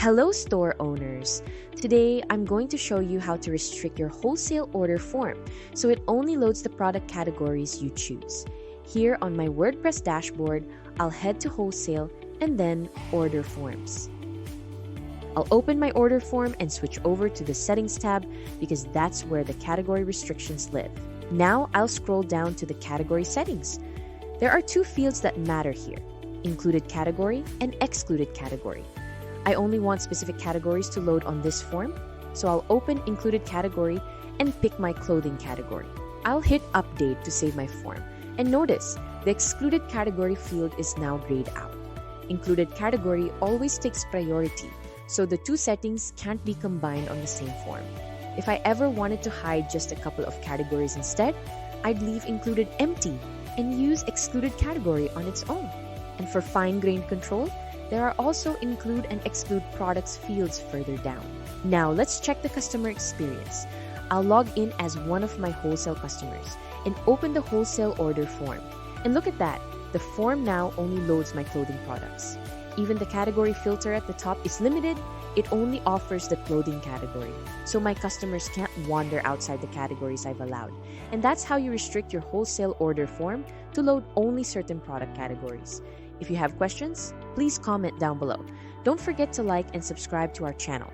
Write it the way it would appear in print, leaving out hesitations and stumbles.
Hello, store owners. Today, I'm going to show you how to restrict your wholesale order form so it only loads the product categories you choose. Here on my WordPress dashboard, I'll head to Wholesale and then Order Forms. I'll open my order form and switch over to the Settings tab because that's where the category restrictions live. Now I'll scroll down to the category settings. There are two fields that matter here: Included Category and Excluded Category. I only want specific categories to load on this form, so I'll open Included Category and pick my clothing category. I'll hit Update to save my form, and notice the Excluded Category field is now grayed out. Included Category always takes priority, so the two settings can't be combined on the same form. If I ever wanted to hide just a couple of categories instead, I'd leave Included empty and use Excluded Category on its own. And for fine-grained control, there are also Include and Exclude Products fields further down. Now let's check the customer experience. I'll log in as one of my wholesale customers and open the wholesale order form. And look at that, the form now only loads my clothing products. Even the category filter at the top is limited. It only offers the clothing category, so my customers can't wander outside the categories I've allowed. And that's how you restrict your wholesale order form to load only certain product categories. If you have questions, please comment down below. Don't forget to like and subscribe to our channel.